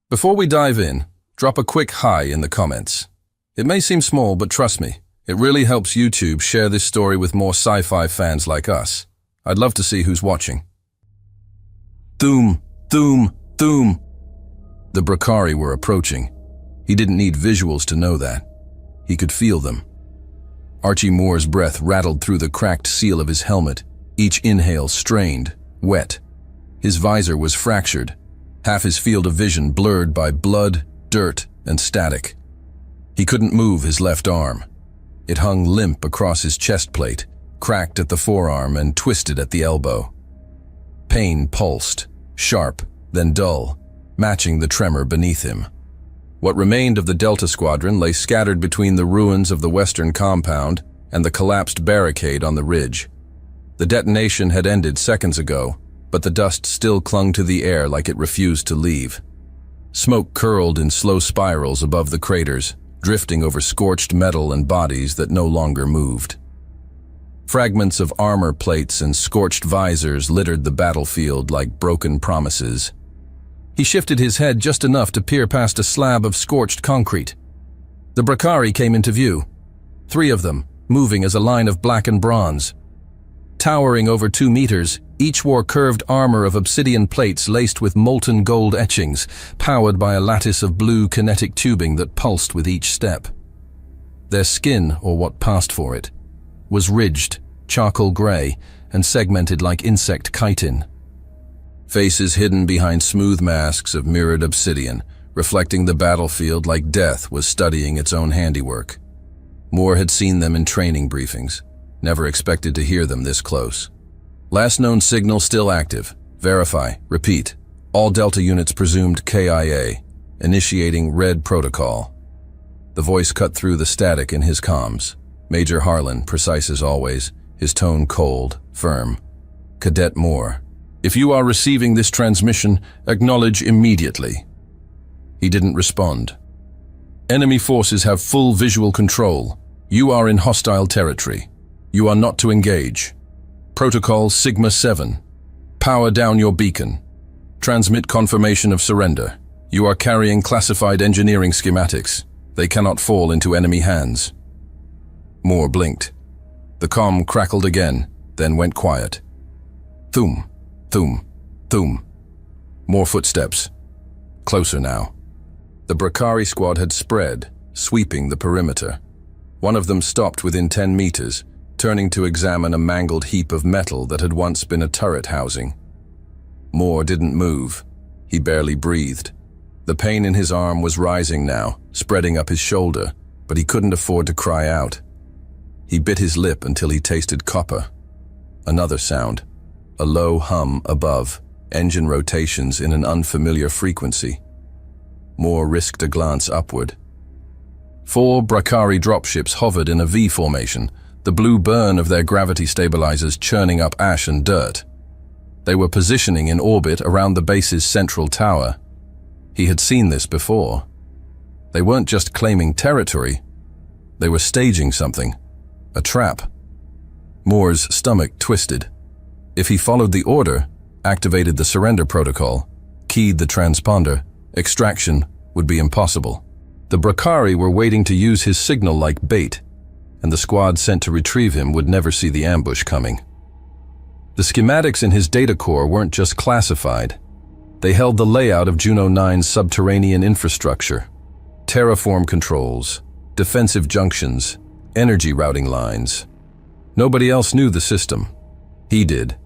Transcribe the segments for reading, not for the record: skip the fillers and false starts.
Before we dive in, drop a quick hi in the comments. It may seem small, but trust me, it really helps YouTube share this story with more sci-fi fans like us. I'd love to see who's watching. Thoom, Thoom, Thoom. The Brakari were approaching. He didn't need visuals to know that. He could feel them. Archie Moore's breath rattled through the cracked seal of his helmet, each inhale strained, wet. His visor was fractured, half his field of vision blurred by blood, dirt, and static. He couldn't move his left arm. It hung limp across his chest plate, cracked at the forearm and twisted at the elbow. Pain pulsed, sharp, then dull, matching the tremor beneath him. What remained of the Delta Squadron lay scattered between the ruins of the western compound and the collapsed barricade on the ridge. The detonation had ended seconds ago, but the dust still clung to the air like it refused to leave. Smoke curled in slow spirals above the craters, drifting over scorched metal and bodies that no longer moved. Fragments of armor plates and scorched visors littered the battlefield like broken promises. He shifted his head just enough to peer past a slab of scorched concrete. The Brakari came into view, 3 of them, moving as a line of black and bronze. Towering over 2 meters, each wore curved armor of obsidian plates laced with molten gold etchings, powered by a lattice of blue kinetic tubing that pulsed with each step. Their skin, or what passed for it, was ridged, charcoal gray, and segmented like insect chitin. Faces hidden behind smooth masks of mirrored obsidian, reflecting the battlefield like death was studying its own handiwork. Moore had seen them in training briefings, never expected to hear them this close. Last known signal still active. Verify. Repeat. All Delta units presumed KIA. Initiating red protocol. The voice cut through the static in his comms. Major Harlan, precise as always, his tone cold, firm. Cadet Moore. If you are receiving this transmission, acknowledge immediately. He didn't respond. Enemy forces have full visual control. You are in hostile territory. You are not to engage. Protocol Sigma-7. Power down your beacon. Transmit confirmation of surrender. You are carrying classified engineering schematics. They cannot fall into enemy hands. Moore blinked. The comm crackled again, then went quiet. Thoom, thoom, thoom. More footsteps. Closer now. The Brakari squad had spread, sweeping the perimeter. One of them stopped within 10 meters, turning to examine a mangled heap of metal that had once been a turret housing. Moore didn't move. He barely breathed. The pain in his arm was rising now, spreading up his shoulder, but he couldn't afford to cry out. He bit his lip until he tasted copper. Another sound, a low hum above, engine rotations in an unfamiliar frequency. Moore risked a glance upward. 4 Brakari dropships hovered in a V formation, the blue burn of their gravity stabilizers churning up ash and dirt. They were positioning in orbit around the base's central tower. He had seen this before. They weren't just claiming territory. They were staging something. A trap. Moore's stomach twisted. If he followed the order, activated the surrender protocol, keyed the transponder, extraction would be impossible. The Brakari were waiting to use his signal like bait, and the squad sent to retrieve him would never see the ambush coming. The schematics in his data core weren't just classified. They held the layout of Juno 9's subterranean infrastructure, terraform controls, defensive junctions, energy routing lines. Nobody else knew the system. He did.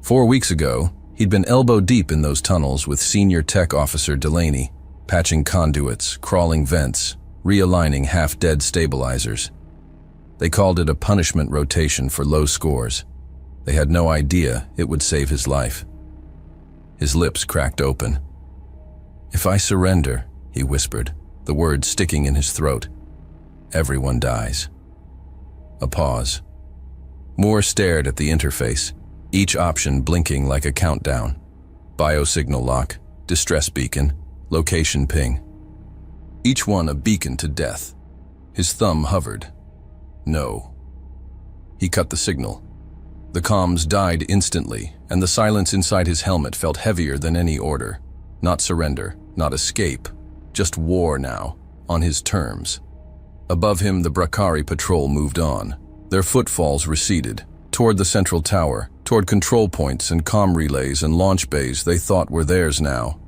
4 weeks ago, he'd been elbow deep in those tunnels with Senior Tech Officer Delaney, patching conduits, crawling vents, realigning half-dead stabilizers. They called it a punishment rotation for low scores. They had no idea it would save his life. His lips cracked open. "If I surrender," he whispered, the words sticking in his throat, "everyone dies." A pause. Moore stared at the interface, each option blinking like a countdown. Biosignal lock, distress beacon, location ping. Each one a beacon to death. His thumb hovered. No. He cut the signal. The comms died instantly, and the silence inside his helmet felt heavier than any order. Not surrender, not escape, just war now, on his terms. Above him, the Brakari patrol moved on. Their footfalls receded, toward the central tower, toward control points and comm relays and launch bays they thought were theirs now.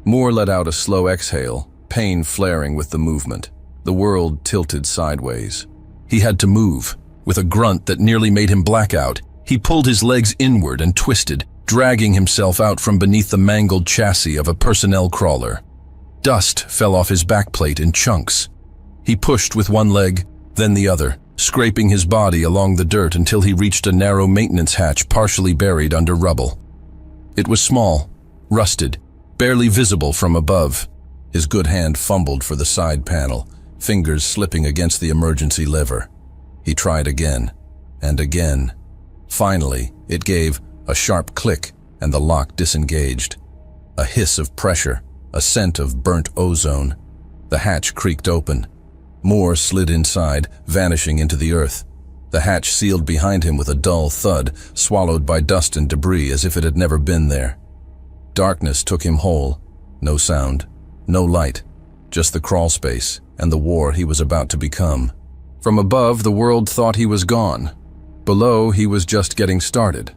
Moore let out a slow exhale, pain flaring with the movement. The world tilted sideways. He had to move. With a grunt that nearly made him black out, he pulled his legs inward and twisted, dragging himself out from beneath the mangled chassis of a personnel crawler. Dust fell off his backplate in chunks. He pushed with one leg, then the other, scraping his body along the dirt until he reached a narrow maintenance hatch partially buried under rubble. It was small, rusted, barely visible from above. His good hand fumbled for the side panel, fingers slipping against the emergency lever. He tried again, and again. Finally, it gave a sharp click, and the lock disengaged. A hiss of pressure, a scent of burnt ozone. The hatch creaked open. Moore slid inside, vanishing into the earth. The hatch sealed behind him with a dull thud, swallowed by dust and debris as if it had never been there. Darkness took him whole. No sound, no light, just the crawl space and the war he was about to become. From above, the world thought he was gone. Below, he was just getting started.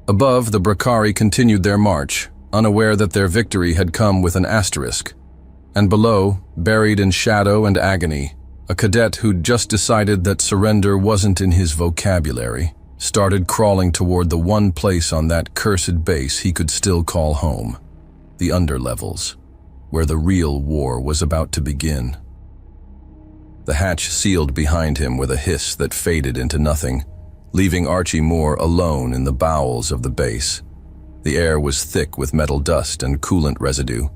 Above, the Brakari continued their march, unaware that their victory had come with an asterisk. And below, buried in shadow and agony, a cadet who'd just decided that surrender wasn't in his vocabulary, started crawling toward the one place on that cursed base he could still call home, the underlevels, where the real war was about to begin. The hatch sealed behind him with a hiss that faded into nothing, leaving Archie Moore alone in the bowels of the base. The air was thick with metal dust and coolant residue.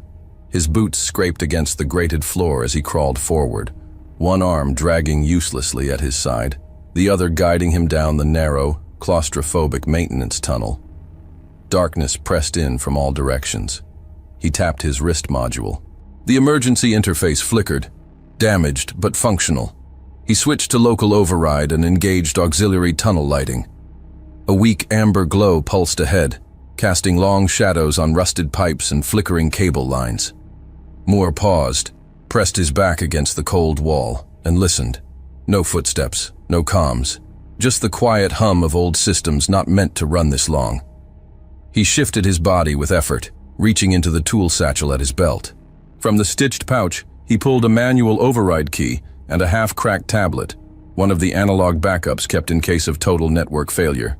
His boots scraped against the grated floor as he crawled forward, one arm dragging uselessly at his side, the other guiding him down the narrow, claustrophobic maintenance tunnel. Darkness pressed in from all directions. He tapped his wrist module. The emergency interface flickered, damaged but functional. He switched to local override and engaged auxiliary tunnel lighting. A weak amber glow pulsed ahead, casting long shadows on rusted pipes and flickering cable lines. Moore paused, pressed his back against the cold wall, and listened. No footsteps, no comms, just the quiet hum of old systems not meant to run this long. He shifted his body with effort, reaching into the tool satchel at his belt. From the stitched pouch, he pulled a manual override key and a half-cracked tablet, one of the analog backups kept in case of total network failure.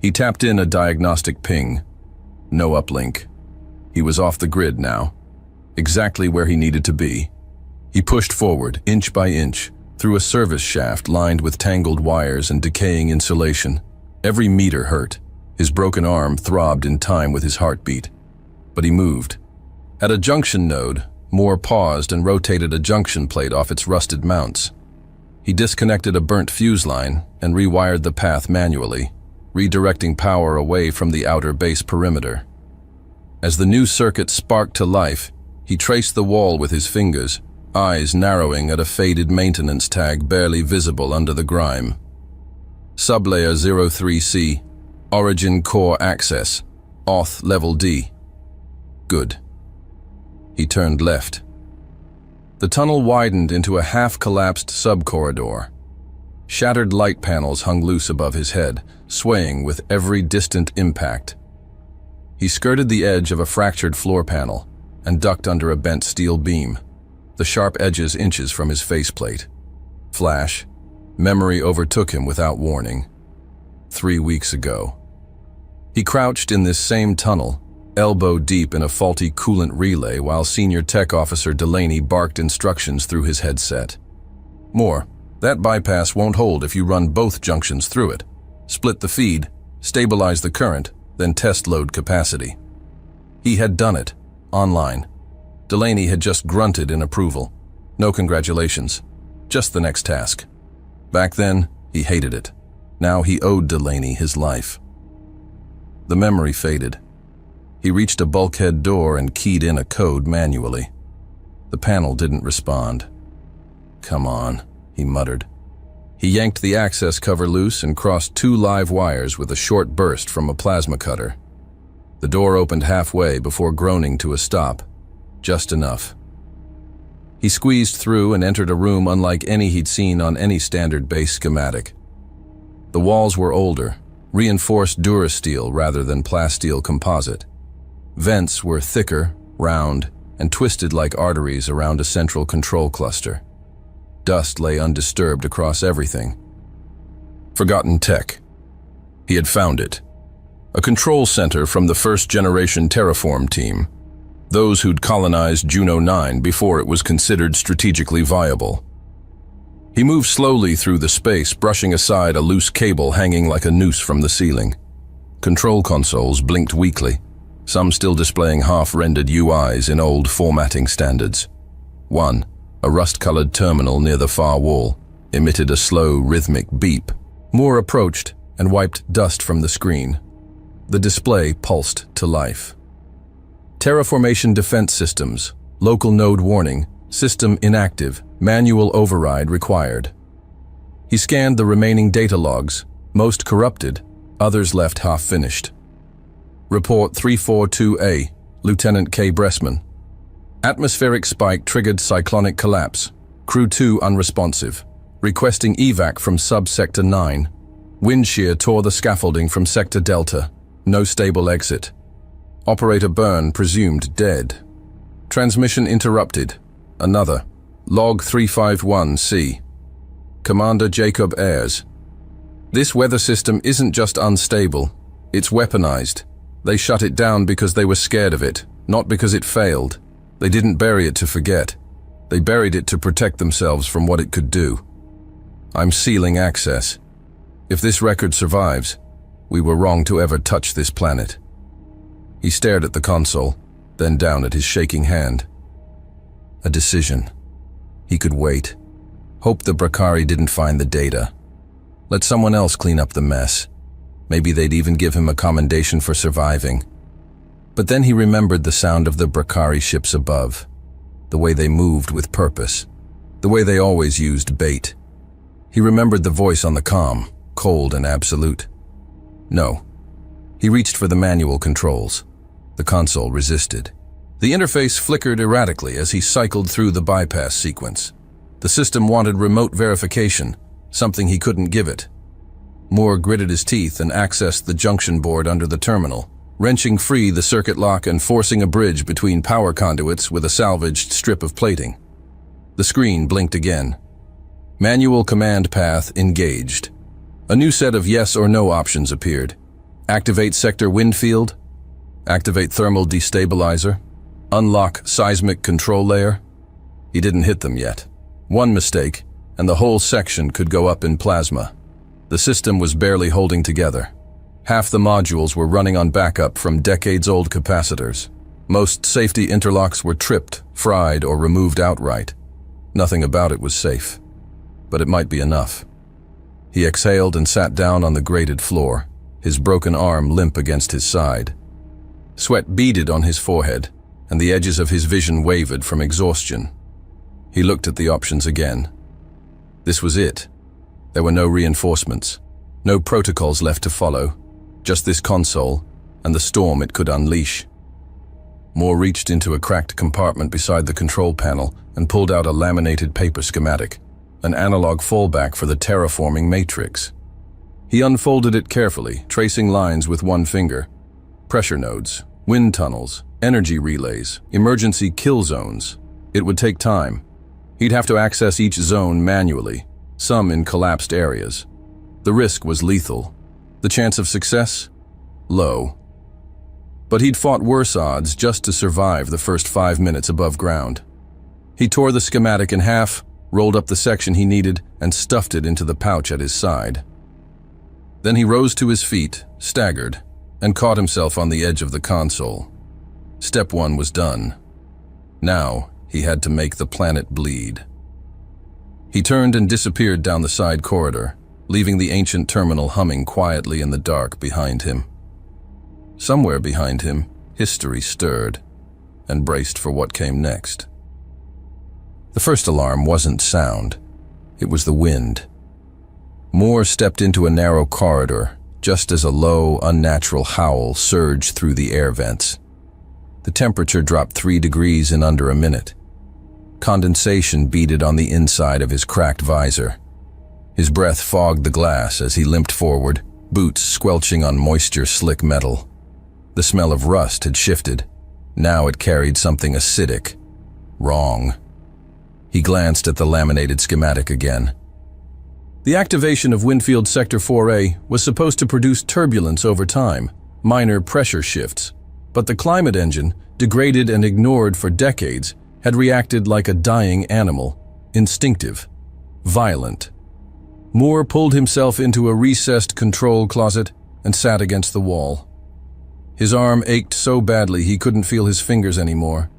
He tapped in a diagnostic ping. No uplink. He was off the grid now, exactly where he needed to be. He pushed forward, inch by inch, through a service shaft lined with tangled wires and decaying insulation. Every meter hurt. His broken arm throbbed in time with his heartbeat. But he moved. At a junction node, Moore paused and rotated a junction plate off its rusted mounts. He disconnected a burnt fuse line and rewired the path manually, redirecting power away from the outer base perimeter. As the new circuit sparked to life, he traced the wall with his fingers, eyes narrowing at a faded maintenance tag barely visible under the grime. Sublayer 03C, Origin Core Access, Auth Level D. Good. He turned left. The tunnel widened into a half-collapsed sub-corridor. Shattered light panels hung loose above his head, swaying with every distant impact. He skirted the edge of a fractured floor panel and ducked under a bent steel beam, the sharp edges inches from his faceplate. Flash. Memory overtook him without warning. 3 weeks ago. He crouched in this same tunnel, elbow deep in a faulty coolant relay while Senior Tech Officer Delaney barked instructions through his headset. Moore, that bypass won't hold if you run both junctions through it. Split the feed, stabilize the current, then test load capacity. He had done it, online. Delaney had just grunted in approval. No congratulations, just the next task. Back then, he hated it. Now he owed Delaney his life. The memory faded. He reached a bulkhead door and keyed in a code manually. The panel didn't respond. Come on, he muttered. He yanked the access cover loose and crossed 2 live wires with a short burst from a plasma cutter. The door opened halfway before groaning to a stop, Just enough. He squeezed through and entered a room unlike any he'd seen on any standard base schematic. The walls were older, reinforced durasteel rather than plasteel composite. Vents were thicker, round, and twisted like arteries around a central control cluster. Dust lay undisturbed across everything. Forgotten tech. He had found it. A control center from the first-generation Terraform team, those who'd colonized Juno 9 before it was considered strategically viable. He moved slowly through the space, brushing aside a loose cable hanging like a noose from the ceiling. Control consoles blinked weakly, some still displaying half-rendered UIs in old formatting standards. One, a rust-colored terminal near the far wall, emitted a slow, rhythmic beep. Moore approached and wiped dust from the screen. The display pulsed to life. Terraformation defense systems, local node warning, system inactive, manual override required. He scanned the remaining data logs, most corrupted, others left half-finished. Report 342A, Lieutenant K. Bressman. Atmospheric spike triggered cyclonic collapse. Crew 2 unresponsive. Requesting evac from Subsector 9. Wind shear tore the scaffolding from Sector Delta. No stable exit. Operator Byrne presumed dead. Transmission interrupted. Another. Log 351C. Commander Jacob Ayres. This weather system isn't just unstable, it's weaponized. They shut it down because they were scared of it, not because it failed. They didn't bury it to forget. They buried it to protect themselves from what it could do. I'm sealing access. If this record survives, we were wrong to ever touch this planet. He stared at the console, then down at his shaking hand. A decision. He could wait. Hope the Brakari didn't find the data. Let someone else clean up the mess. Maybe they'd even give him a commendation for surviving. But then he remembered the sound of the Brakari ships above, the way they moved with purpose, the way they always used bait. He remembered the voice on the comm, cold and absolute. No. He reached for the manual controls. The console resisted. The interface flickered erratically as he cycled through the bypass sequence. The system wanted remote verification, something he couldn't give it. Moore gritted his teeth and accessed the junction board under the terminal, wrenching free the circuit lock and forcing a bridge between power conduits with a salvaged strip of plating. The screen blinked again. Manual command path engaged. A new set of yes or no options appeared. Activate sector wind field. Activate thermal destabilizer. Unlock seismic control layer. He didn't hit them yet. One mistake, and the whole section could go up in plasma. The system was barely holding together. Half the modules were running on backup from decades-old capacitors. Most safety interlocks were tripped, fried, or removed outright. Nothing about it was safe. But it might be enough. He exhaled and sat down on the grated floor, his broken arm limp against his side. Sweat beaded on his forehead, and the edges of his vision wavered from exhaustion. He looked at the options again. This was it. There were no reinforcements, no protocols left to follow, just this console and the storm it could unleash. Moore reached into a cracked compartment beside the control panel and pulled out a laminated paper schematic, an analog fallback for the terraforming matrix. He unfolded it carefully, tracing lines with one finger. Pressure nodes, wind tunnels, energy relays, emergency kill zones. It would take time. He'd have to access each zone manually, some in collapsed areas. The risk was lethal. The chance of success? Low. But he'd fought worse odds just to survive the first 5 minutes above ground. He tore the schematic in half, rolled up the section he needed, and stuffed it into the pouch at his side. Then he rose to his feet, staggered, and caught himself on the edge of the console. Step 1 was done. Now, he had to make the planet bleed. He turned and disappeared down the side corridor, leaving the ancient terminal humming quietly in the dark behind him. Somewhere behind him, history stirred and braced for what came next. The first alarm wasn't sound. It was the wind. Moore stepped into a narrow corridor, just as a low, unnatural howl surged through the air vents. The temperature dropped 3 degrees in under a minute. Condensation beaded on the inside of his cracked visor. His breath fogged the glass as he limped forward, boots squelching on moisture-slick metal. The smell of rust had shifted. Now it carried something acidic. Wrong. He glanced at the laminated schematic again. The activation of Winfield Sector 4A was supposed to produce turbulence over time, minor pressure shifts, but the climate engine, degraded and ignored for decades, had reacted like a dying animal, instinctive, violent. Moore pulled himself into a recessed control closet and sat against the wall. His arm ached so badly he couldn't feel his fingers anymore.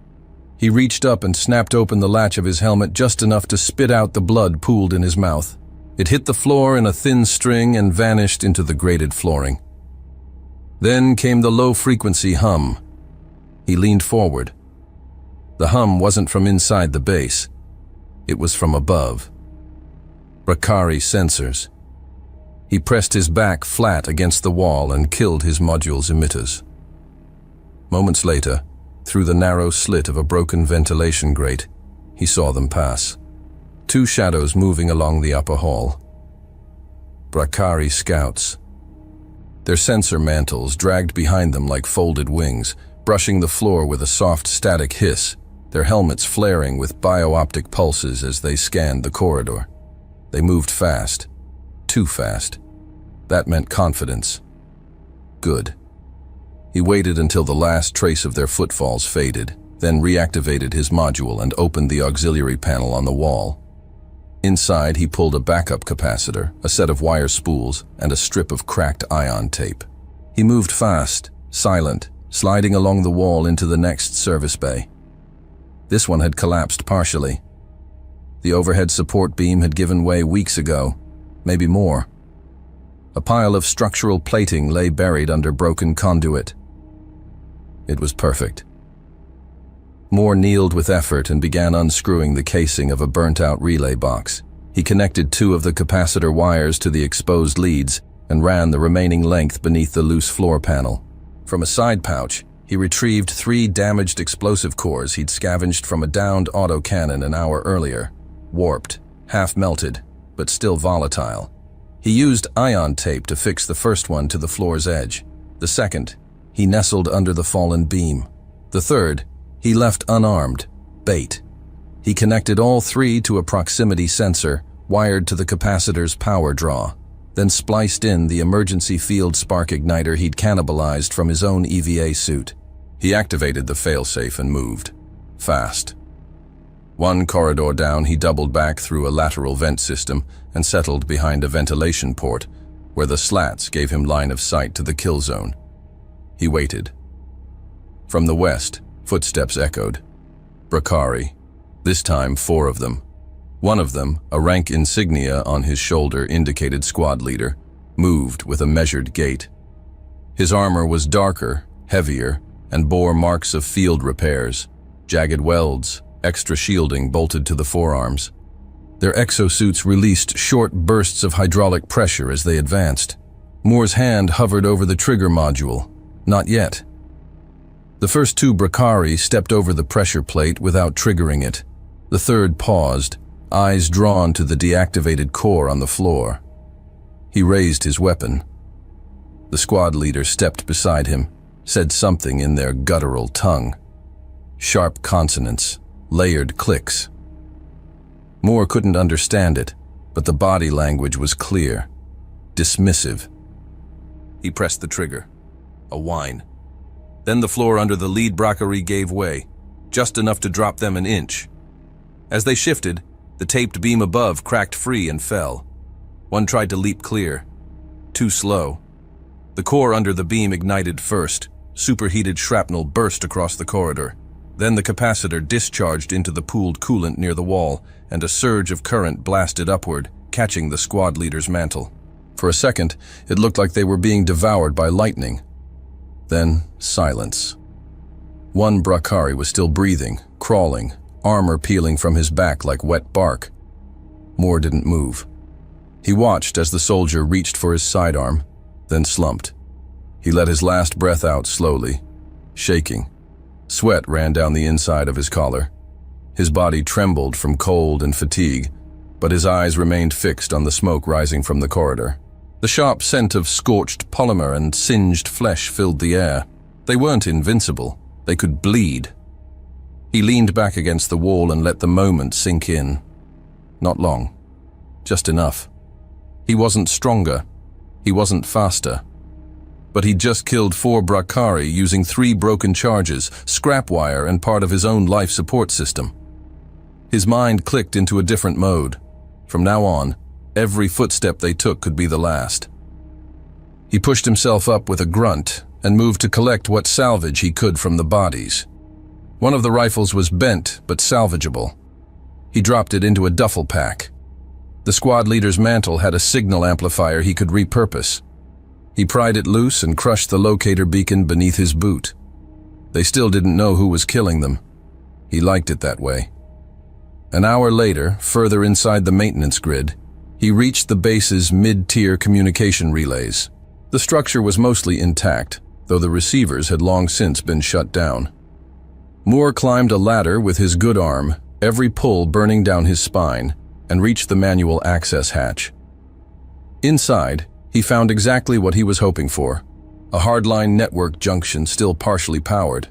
He reached up and snapped open the latch of his helmet just enough to spit out the blood pooled in his mouth. It hit the floor in a thin string and vanished into the grated flooring. Then came the low-frequency hum. He leaned forward. The hum wasn't from inside the base. It was from above. Bracari sensors. He pressed his back flat against the wall and killed his module's emitters. Moments later, through the narrow slit of a broken ventilation grate, he saw them pass. 2 shadows moving along the upper hall. Bracari scouts. Their sensor mantles dragged behind them like folded wings, brushing the floor with a soft static hiss, their helmets flaring with bio-optic pulses as they scanned the corridor. They moved fast. Too fast. That meant confidence. Good. He waited until the last trace of their footfalls faded, then reactivated his module and opened the auxiliary panel on the wall. Inside, he pulled a backup capacitor, a set of wire spools, and a strip of cracked ion tape. He moved fast, silent, sliding along the wall into the next service bay. This one had collapsed partially. The overhead support beam had given way weeks ago, maybe more. A pile of structural plating lay buried under broken conduit. It was perfect. Moore kneeled with effort and began unscrewing the casing of a burnt-out relay box. He connected 2 of the capacitor wires to the exposed leads and ran the remaining length beneath the loose floor panel. From a side pouch, he retrieved 3 damaged explosive cores he'd scavenged from a downed autocannon an hour earlier. Warped, half-melted, but still volatile. He used ion tape to fix the first one to the floor's edge. The second, he nestled under the fallen beam. The third, he left unarmed, bait. He connected all 3 to a proximity sensor wired to the capacitor's power draw, then spliced in the emergency field spark igniter he'd cannibalized from his own EVA suit. He activated the failsafe and moved. Fast. 1 corridor down, he doubled back through a lateral vent system and settled behind a ventilation port, where the slats gave him line of sight to the kill zone. He waited. From the west, footsteps echoed. Bracari. This time 4 of them. One of them, a rank insignia on his shoulder indicated squad leader, moved with a measured gait. His armor was darker, heavier, and bore marks of field repairs, jagged welds, extra shielding bolted to the forearms. Their exosuits released short bursts of hydraulic pressure as they advanced. Moore's hand hovered over the trigger module. Not yet. The first 2 Bracari stepped over the pressure plate without triggering it. The third paused, eyes drawn to the deactivated core on the floor. He raised his weapon. The squad leader stepped beside him, said something in their guttural tongue. Sharp consonants, layered clicks. Moore couldn't understand it, but the body language was clear, dismissive. He pressed the trigger. A whine. Then the floor under the lead Bracari gave way, just enough to drop them an inch. As they shifted, the taped beam above cracked free and fell. One tried to leap clear. Too slow. The core under the beam ignited first. Superheated shrapnel burst across the corridor. Then the capacitor discharged into the pooled coolant near the wall, and a surge of current blasted upward, catching the squad leader's mantle. For a second, it looked like they were being devoured by lightning. Then, silence. One Bracari was still breathing, crawling, armor peeling from his back like wet bark. Moore didn't move. He watched as the soldier reached for his sidearm, then slumped. He let his last breath out slowly, shaking, Sweat ran down the inside of his collar. His body trembled from cold and fatigue, but his eyes remained fixed on the smoke rising from the corridor. The sharp scent of scorched polymer and singed flesh filled the air. They weren't invincible. They could bleed. He leaned back against the wall and let the moment sink in. Not long. Just enough. He wasn't stronger. He wasn't faster. But he'd just killed 4 Brakari using 3 broken charges, scrap wire, and part of his own life support system. His mind clicked into a different mode. From now on, every footstep they took could be the last. He pushed himself up with a grunt and moved to collect what salvage he could from the bodies. One of the rifles was bent but salvageable. He dropped it into a duffel pack. The squad leader's mantle had a signal amplifier he could repurpose. He pried it loose and crushed the locator beacon beneath his boot. They still didn't know who was killing them. He liked it that way. An hour later, further inside the maintenance grid, he reached the base's mid-tier communication relays. The structure was mostly intact, though the receivers had long since been shut down. Moore climbed a ladder with his good arm, every pull burning down his spine, and reached the manual access hatch. Inside, he found exactly what he was hoping for, a hardline network junction still partially powered.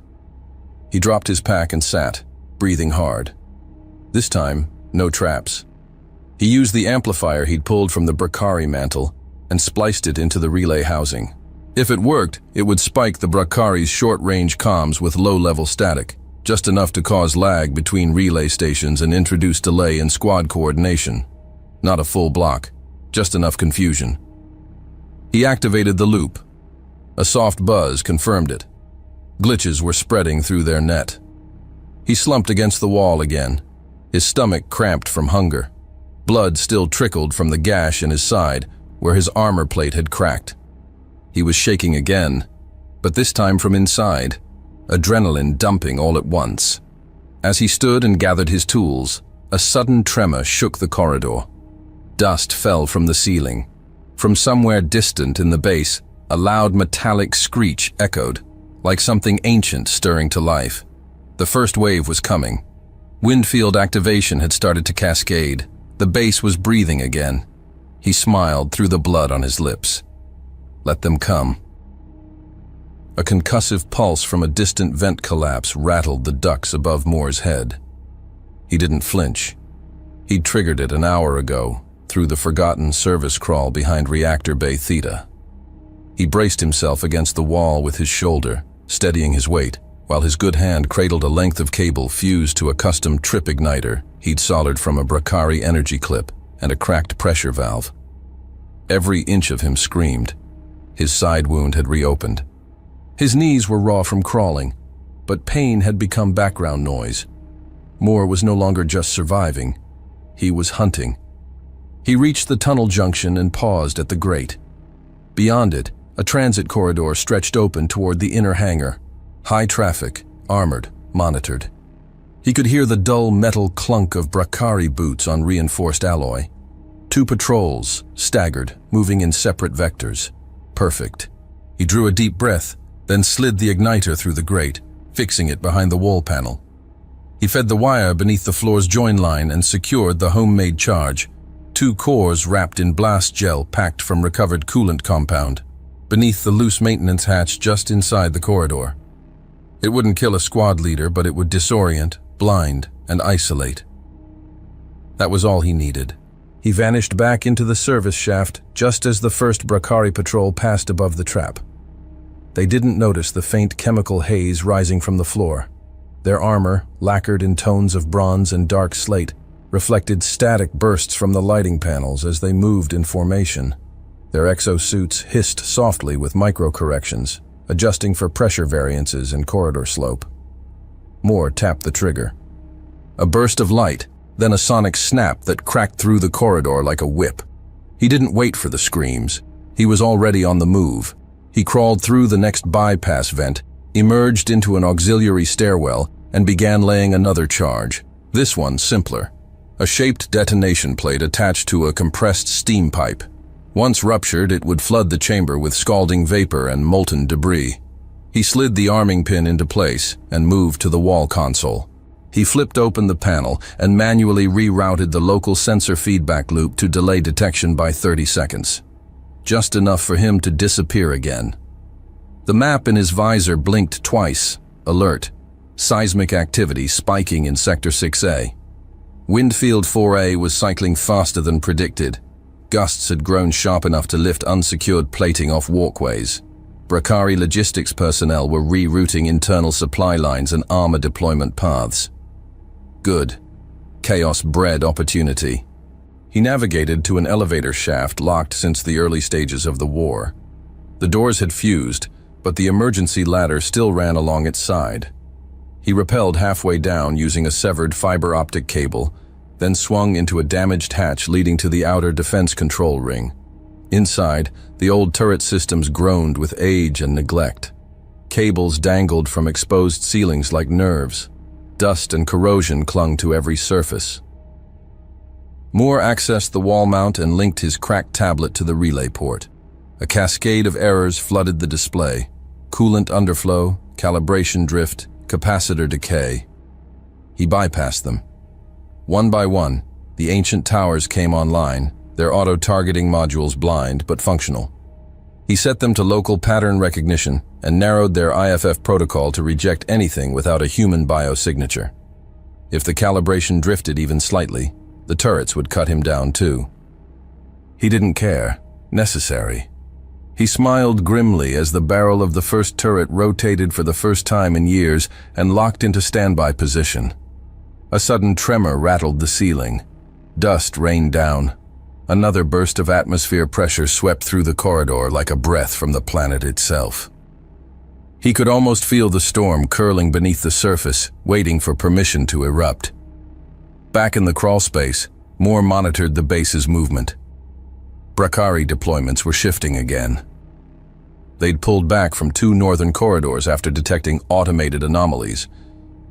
He dropped his pack and sat, breathing hard. This time, no traps. He used the amplifier he'd pulled from the Brakari mantle and spliced it into the relay housing. If it worked, it would spike the Brakari's short-range comms with low-level static, just enough to cause lag between relay stations and introduce delay in squad coordination. Not a full block, just enough confusion. He activated the loop. A soft buzz confirmed it. Glitches were spreading through their net. He slumped against the wall again, his stomach cramped from hunger. Blood still trickled from the gash in his side where his armor plate had cracked. He was shaking again, but this time from inside, adrenaline dumping all at once. As he stood and gathered his tools, a sudden tremor shook the corridor. Dust fell from the ceiling. From somewhere distant in the base, a loud metallic screech echoed, like something ancient stirring to life. The first wave was coming. Wind field activation had started to cascade. The base was breathing again. He smiled through the blood on his lips. Let them come. A concussive pulse from a distant vent collapse rattled the ducts above Moore's head. He didn't flinch. He'd triggered it an hour ago, through the forgotten service crawl behind Reactor Bay Theta. He braced himself against the wall with his shoulder, steadying his weight, while his good hand cradled a length of cable fused to a custom trip igniter he'd soldered from a Brakari energy clip and a cracked pressure valve. Every inch of him screamed. His side wound had reopened. His knees were raw from crawling, but pain had become background noise. Moore was no longer just surviving. He was hunting. He reached the tunnel junction and paused at the grate. Beyond it, a transit corridor stretched open toward the inner hangar. High traffic, armored, monitored. He could hear the dull metal clunk of Brakari boots on reinforced alloy. 2 patrols, staggered, moving in separate vectors. Perfect. He drew a deep breath, then slid the igniter through the grate, fixing it behind the wall panel. He fed the wire beneath the floor's join line and secured the homemade charge. 2 cores wrapped in blast gel packed from recovered coolant compound, beneath the loose maintenance hatch just inside the corridor. It wouldn't kill a squad leader, but it would disorient, blind, and isolate. That was all he needed. He vanished back into the service shaft just as the first Brakari patrol passed above the trap. They didn't notice the faint chemical haze rising from the floor. Their armor, lacquered in tones of bronze and dark slate, reflected static bursts from the lighting panels as they moved in formation. Their exosuits hissed softly with micro-corrections, adjusting for pressure variances and corridor slope. Moore tapped the trigger. A burst of light, then a sonic snap that cracked through the corridor like a whip. He didn't wait for the screams. He was already on the move. He crawled through the next bypass vent, emerged into an auxiliary stairwell, and began laying another charge. This one simpler. A shaped detonation plate attached to a compressed steam pipe. Once ruptured, it would flood the chamber with scalding vapor and molten debris. He slid the arming pin into place and moved to the wall console. He flipped open the panel and manually rerouted the local sensor feedback loop to delay detection by 30 seconds. Just enough for him to disappear again. The map in his visor blinked twice. Alert. Seismic activity spiking in Sector 6A. Windfield 4A was cycling faster than predicted. Gusts had grown sharp enough to lift unsecured plating off walkways. Brakari logistics personnel were rerouting internal supply lines and armor deployment paths. Good. Chaos bred opportunity. He navigated to an elevator shaft locked since the early stages of the war. The doors had fused, but the emergency ladder still ran along its side. He rappelled halfway down using a severed fiber optic cable, then swung into a damaged hatch leading to the outer defense control ring. Inside, the old turret systems groaned with age and neglect. Cables dangled from exposed ceilings like nerves. Dust and corrosion clung to every surface. Moore accessed the wall mount and linked his cracked tablet to the relay port. A cascade of errors flooded the display. Coolant underflow, calibration drift, capacitor decay. He bypassed them. One by one, the ancient towers came online, their auto-targeting modules blind but functional. He set them to local pattern recognition and narrowed their IFF protocol to reject anything without a human biosignature. If the calibration drifted even slightly, the turrets would cut him down too. He didn't care. Necessary. He smiled grimly as the barrel of the first turret rotated for the first time in years and locked into standby position. A sudden tremor rattled the ceiling. Dust rained down. Another burst of atmosphere pressure swept through the corridor like a breath from the planet itself. He could almost feel the storm curling beneath the surface, waiting for permission to erupt. Back in the crawl space, Moore monitored the base's movement. Brakari deployments were shifting again. They'd pulled back from 2 northern corridors after detecting automated anomalies.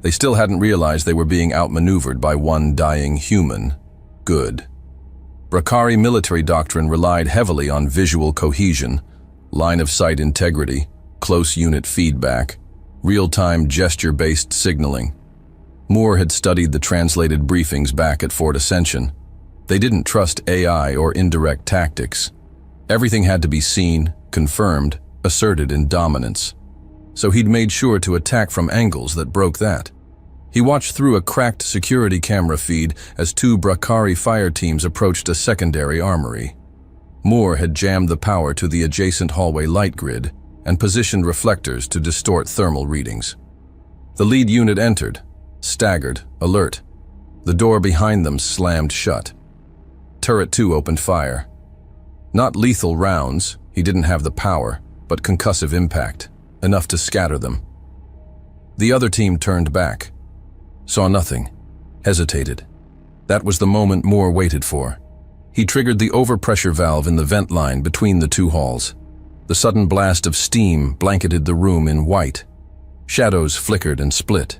They still hadn't realized they were being outmaneuvered by one dying human. Good. Brakari military doctrine relied heavily on visual cohesion, line-of-sight integrity, close unit feedback, real-time gesture-based signaling. Moore had studied the translated briefings back at Fort Ascension. They didn't trust AI or indirect tactics. Everything had to be seen, confirmed, asserted in dominance. So he'd made sure to attack from angles that broke that. He watched through a cracked security camera feed as 2 Brakari fire teams approached a secondary armory. Moore had jammed the power to the adjacent hallway light grid and positioned reflectors to distort thermal readings. The lead unit entered, staggered, alert. The door behind them slammed shut. Turret 2 opened fire. Not lethal rounds, he didn't have the power, but concussive impact, enough to scatter them. The other team turned back. Saw nothing. Hesitated. That was the moment Moore waited for. He triggered the overpressure valve in the vent line between the 2 halls. The sudden blast of steam blanketed the room in white. Shadows flickered and split.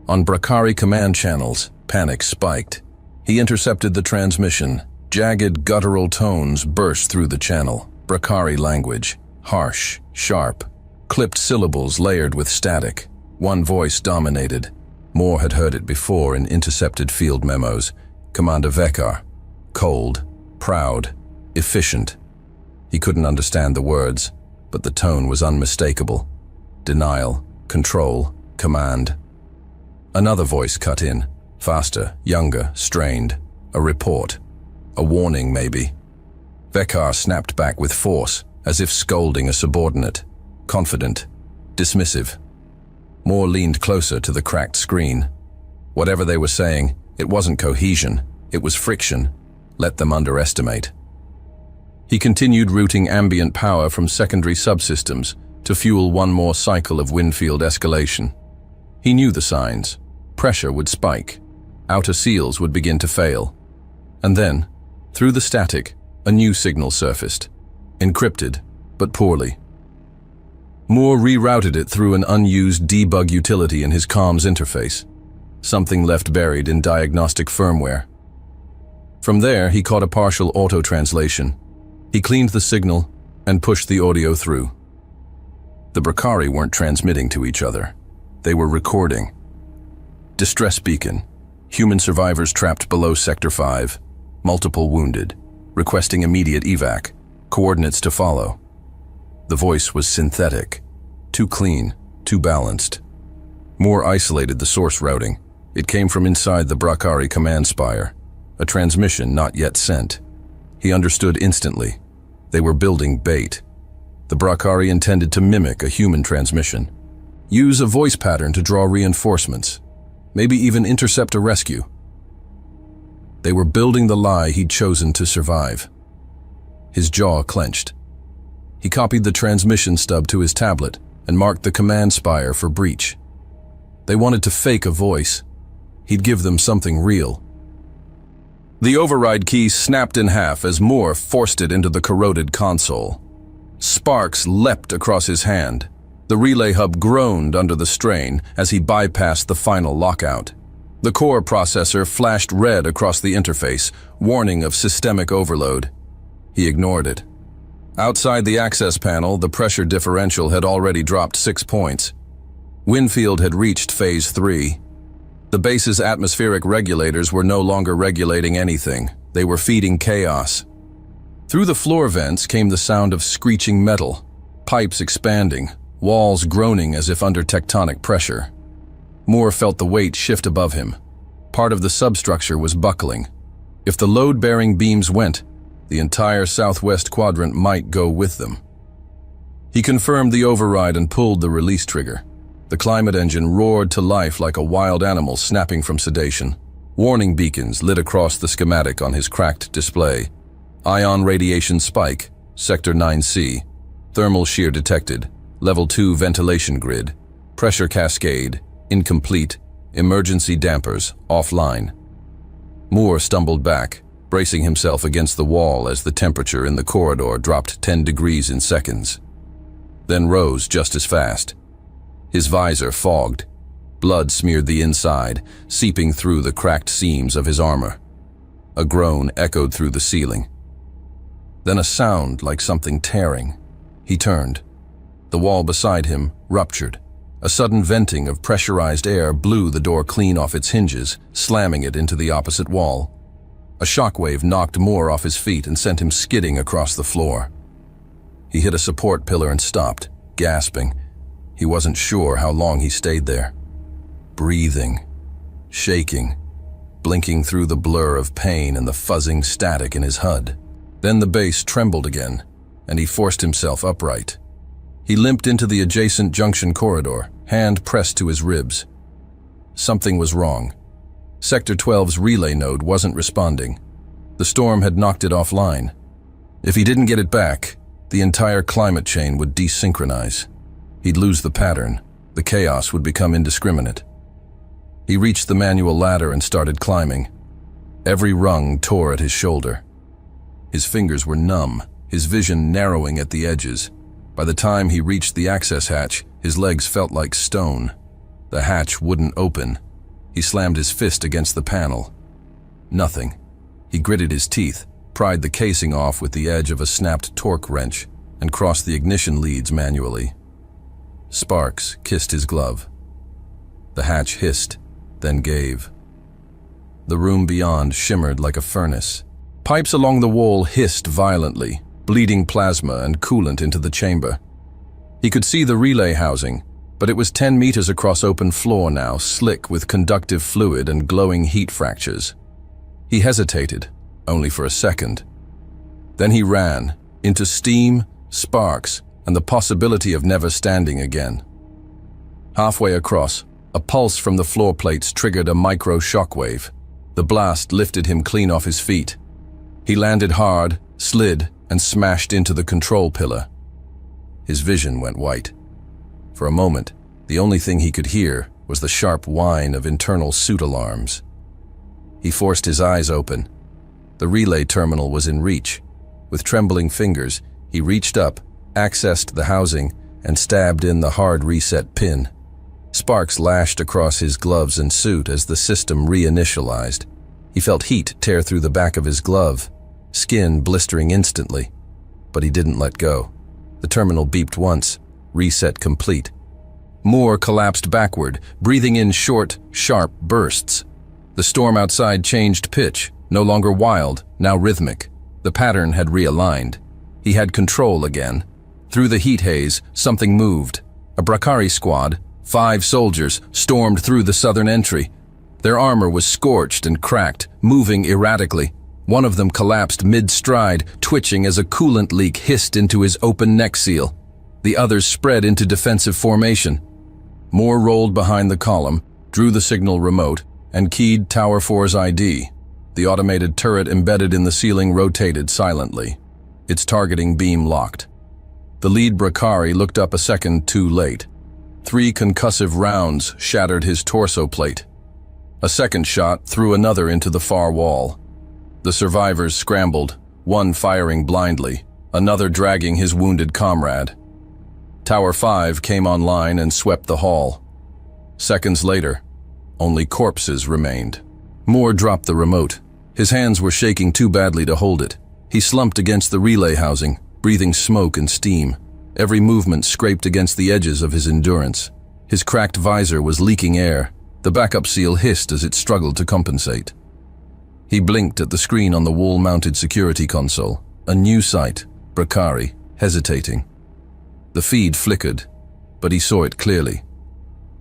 On Brakari command channels, panic spiked. He intercepted the transmission. Jagged, guttural tones burst through the channel. Brakari language. Harsh, sharp. Clipped syllables layered with static. One voice dominated. Moore had heard it before in intercepted field memos. Commander Vekar. Cold, proud, efficient. He couldn't understand the words, but the tone was unmistakable. Denial, control, command. Another voice cut in, faster, younger, strained. A report. A warning, maybe. Vekar snapped back with force, as if scolding a subordinate. Confident, dismissive. Moore leaned closer to the cracked screen. Whatever they were saying, it wasn't cohesion, it was friction. Let them underestimate. He continued routing ambient power from secondary subsystems to fuel one more cycle of Windfield escalation. He knew the signs. Pressure would spike. Outer seals would begin to fail. And then, through the static, a new signal surfaced. Encrypted, but poorly. Moore rerouted it through an unused debug utility in his comms interface. Something left buried in diagnostic firmware. From there, he caught a partial auto-translation. He cleaned the signal and pushed the audio through. The Bracari weren't transmitting to each other. They were recording. Distress beacon. Human survivors trapped below Sector 5. Multiple wounded. Requesting immediate evac. Coordinates to follow. The voice was synthetic. Too clean, too balanced. Moore isolated the source routing. It came from inside the Bracari command spire. A transmission not yet sent. He understood instantly. They were building bait. The Bracari intended to mimic a human transmission. Use a voice pattern to draw reinforcements. Maybe even intercept a rescue. They were building the lie he'd chosen to survive. His jaw clenched. He copied the transmission stub to his tablet and marked the command spire for breach. They wanted to fake a voice. He'd give them something real. The override key snapped in half as Moore forced it into the corroded console. Sparks leapt across his hand. The relay hub groaned under the strain as he bypassed the final lockout. The core processor flashed red across the interface, warning of systemic overload. He ignored it. Outside the access panel, the pressure differential had already dropped 6 points. Winfield had reached Phase 3. The base's atmospheric regulators were no longer regulating anything. They were feeding chaos. Through the floor vents came the sound of screeching metal, pipes expanding, walls groaning as if under tectonic pressure. Moore felt the weight shift above him. Part of the substructure was buckling. If the load-bearing beams went, the entire southwest quadrant might go with them. He confirmed the override and pulled the release trigger. The climate engine roared to life like a wild animal snapping from sedation. Warning beacons lit across the schematic on his cracked display. Ion radiation spike, Sector 9C. Thermal shear detected. Level 2 ventilation grid. Pressure cascade, incomplete. Emergency dampers, offline. Moore stumbled back, bracing himself against the wall as the temperature in the corridor dropped 10 degrees in seconds. Then rose just as fast. His visor fogged. Blood smeared the inside, seeping through the cracked seams of his armor. A groan echoed through the ceiling. Then a sound like something tearing. He turned. The wall beside him ruptured. A sudden venting of pressurized air blew the door clean off its hinges, slamming it into the opposite wall. A shockwave knocked Moore off his feet and sent him skidding across the floor. He hit a support pillar and stopped, gasping. He wasn't sure how long he stayed there. Breathing, shaking, blinking through the blur of pain and the fuzzing static in his HUD. Then the base trembled again, and he forced himself upright. He limped into the adjacent junction corridor, hand pressed to his ribs. Something was wrong. Sector 12's relay node wasn't responding. The storm had knocked it offline. If he didn't get it back, the entire climate chain would desynchronize. He'd lose the pattern. The chaos would become indiscriminate. He reached the manual ladder and started climbing. Every rung tore at his shoulder. His fingers were numb, his vision narrowing at the edges. By the time he reached the access hatch, his legs felt like stone. The hatch wouldn't open. He slammed his fist against the panel. Nothing. He gritted his teeth, pried the casing off with the edge of a snapped torque wrench, and crossed the ignition leads manually. Sparks kissed his glove. The hatch hissed, then gave. The room beyond shimmered like a furnace. Pipes along the wall hissed violently, bleeding plasma and coolant into the chamber. He could see the relay housing, but it was 10 meters across open floor now, slick with conductive fluid and glowing heat fractures. He hesitated, only for a second. Then he ran, into steam, sparks, and the possibility of never standing again. Halfway across, a pulse from the floor plates triggered a micro shockwave. The blast lifted him clean off his feet. He landed hard, slid, and smashed into the control pillar. His vision went white. For a moment, the only thing he could hear was the sharp whine of internal suit alarms. He forced his eyes open. The relay terminal was in reach. With trembling fingers, he reached up, accessed the housing, and stabbed in the hard reset pin. Sparks lashed across his gloves and suit as the system reinitialized. He felt heat tear through the back of his glove, skin blistering instantly. But he didn't let go. The terminal beeped once, reset complete. Moore collapsed backward, breathing in short, sharp bursts. The storm outside changed pitch, no longer wild, now rhythmic. The pattern had realigned. He had control again. Through the heat haze, something moved. A Brakari squad, 5 soldiers, stormed through the southern entry. Their armor was scorched and cracked, moving erratically. One of them collapsed mid-stride, twitching as a coolant leak hissed into his open neck seal. The others spread into defensive formation. Moore rolled behind the column, drew the signal remote, and keyed Tower 4's ID. The automated turret embedded in the ceiling rotated silently. Its targeting beam locked. The lead Brakari looked up a second too late. 3 concussive rounds shattered his torso plate. A second shot threw another into the far wall. The survivors scrambled, one firing blindly, another dragging his wounded comrade. Tower 5 came online and swept the hall. Seconds later, only corpses remained. Moore dropped the remote. His hands were shaking too badly to hold it. He slumped against the relay housing, breathing smoke and steam. Every movement scraped against the edges of his endurance. His cracked visor was leaking air. The backup seal hissed as it struggled to compensate. He blinked at the screen on the wall-mounted security console. A new sight, Brakari, hesitating. The feed flickered, but he saw it clearly.